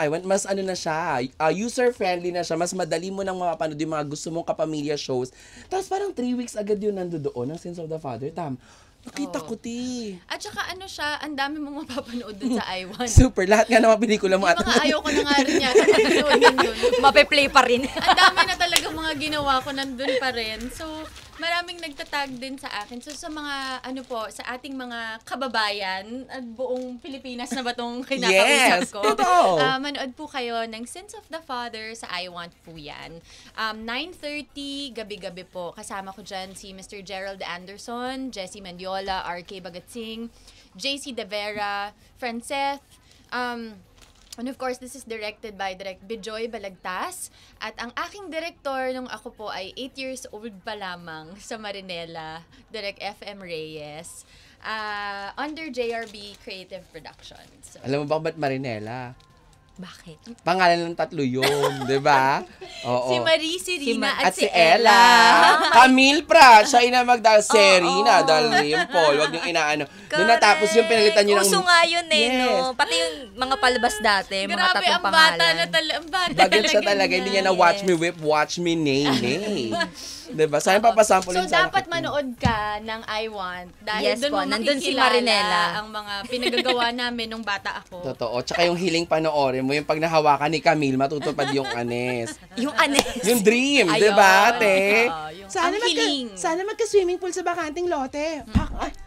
Speaker 1: iWant? Mas ano na siya, user-friendly na siya, mas madali mo nang mapapanood yung mga gusto mong kapamilya shows. Tapos parang 3 weeks agad yun nandoon ng Sins of the Father. Nakita ko, ti.
Speaker 3: At saka ano siya, ang dami mong mapapanood dun sa iWant.
Speaker 1: Super, lahat nga ng mga pelikula mo.
Speaker 3: Yung mga ayoko na nga rin yata mapanoodin yun.
Speaker 2: Mape-play pa rin.
Speaker 3: Ang dami na talaga mga ginawa ko nandun pa rin. So, maraming nagtatag din sa akin. So, sa mga, sa ating mga kababayan at buong Pilipinas na ba itong kinakausap ko?
Speaker 1: Totoo.
Speaker 3: Manood po kayo ng Sins of the Father sa iWant po yan. 9:30, gabi-gabi po. Kasama ko dyan si Mr. Gerald Anderson, Jessie Mendiola, RK Bagatsing, JC De Vera, Franceth, and of course, this is directed by Direct Bijoy Balagtas. At ang aking director nung ako po ay 8 years old pa lamang sa Marinela, Direct FM Reyes, under JRB Creative Productions. So,
Speaker 1: Alam mo ba ba't Marinela?
Speaker 2: Bakit?
Speaker 1: Pangalan ng tatlo yun, di ba? Oo.
Speaker 3: si Marie, si Rina,
Speaker 1: At si Ella. Camille Prat, siya ina magdahil Serena, dahil Paul, wag niyong inaano. Doon natapos yung pinalitan niyo ng...
Speaker 2: Uso nga yun no? Pati yung mga palabas dati, mga
Speaker 3: grabe,
Speaker 2: tatlong
Speaker 3: ang
Speaker 2: pangalan.
Speaker 3: bata na talaga.
Speaker 1: Bagay siya talaga, hindi niya na watch me whip, watch me name. Diba? Saan papasample
Speaker 3: So, dapat manood ka ng iWant dahil
Speaker 2: Yes
Speaker 3: doon
Speaker 2: po,
Speaker 3: mo
Speaker 2: nandun si
Speaker 3: makikilala
Speaker 2: Marinela.
Speaker 3: ang mga pinagagawa namin nung bata ako.
Speaker 1: Totoo. Tsaka yung hiling panoorin mo mo, yung pag nahawakan ni Camille, matutupad yung anes.
Speaker 2: Yung anes.
Speaker 1: Yung dream, di
Speaker 3: Ayun.
Speaker 1: ba, ate?
Speaker 3: Yung
Speaker 1: Sana,
Speaker 3: ang hiling.
Speaker 1: sana magka-swimming pool sa bakanting lote.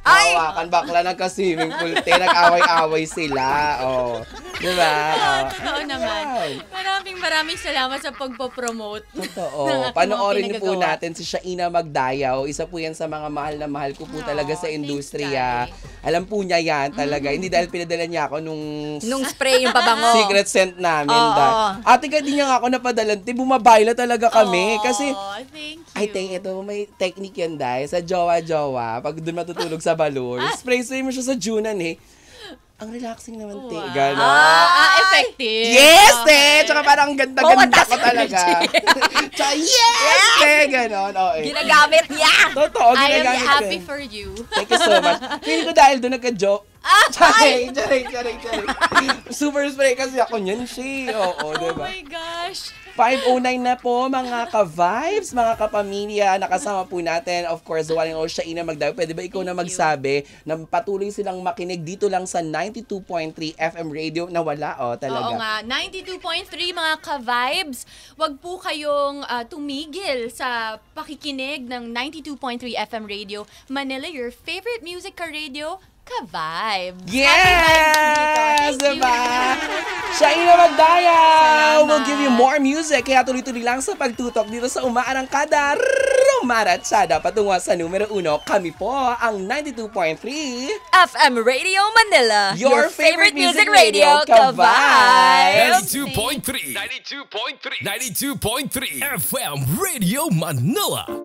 Speaker 2: Ay!
Speaker 1: Hawakan, bakla nagka-swimming pool. Nag-away-away sila. Oh. Di ba?
Speaker 3: Totoo naman. Maraming salamat sa pagpo-promote.
Speaker 1: Totoo.
Speaker 3: ng aking
Speaker 1: Panoorin
Speaker 3: mga
Speaker 1: niyo po
Speaker 3: pinagagawa.
Speaker 1: natin si Shaina Magdayaw. Isa po yan sa mga mahal na mahal ko po talaga sa
Speaker 3: thanks,
Speaker 1: industriya.
Speaker 3: Day.
Speaker 1: Alam po niya yan talaga. Hindi dahil pinadala niya ako nung
Speaker 2: Spray yung pabango.
Speaker 1: secret scent namin.
Speaker 2: Oo.
Speaker 1: Ate, kaya di niya nga ako napadalan. Bumabayla talaga kami. Kasi,
Speaker 3: Thank you.
Speaker 1: I think ito, may technique yan, dahil sa jowa-jowa. Pag doon matutulog sa balor, spray mo siya sa Junan eh. Ang relaxing naman, te.
Speaker 3: Wow.
Speaker 1: Ganon.
Speaker 3: Effective.
Speaker 1: Yes, te!
Speaker 3: Okay.
Speaker 1: Tsaka parang ang ganda-ganda
Speaker 2: mataas
Speaker 1: ko talaga. Tsaka, yes, te! Ganon. Oh, eh.
Speaker 2: Ginagamit niya.
Speaker 1: Totoo,
Speaker 3: I am
Speaker 1: ginagamit ko.
Speaker 3: happy for you.
Speaker 1: Thank you so much. Feeling ko dahil doon nagka-joke. Charing. Super spray kasi ako niyan, siya. Oo,
Speaker 3: Oh
Speaker 1: diba?
Speaker 3: my gosh.
Speaker 1: 5:09 na po, mga ka-vibes, mga kapamilya, nakasama po natin, of course, the one and all, Shaina Magdayaw. Pwede ba ikaw na magsabi na patuloy silang makinig dito lang sa 92.3 FM radio na wala, talaga.
Speaker 3: Oo nga, 92.3 mga ka-vibes. Wag po kayong tumigil sa pakikinig ng 92.3 FM radio Manila, your favorite music ka-radio, ka-vibe.
Speaker 1: Yes!
Speaker 3: Thank you.
Speaker 1: Diba? Shaina Magdayaw
Speaker 3: Salamat.
Speaker 1: will give you more music. Kaya tuloy-tuloy lang sa pagtutok dito sa Umaarangkada Rumaratsada. Patungo sa numero 1, kami po ang 92.3
Speaker 2: FM Radio Manila.
Speaker 1: Your favorite music radio, ka-vibes.
Speaker 4: 92.3 FM Radio Manila.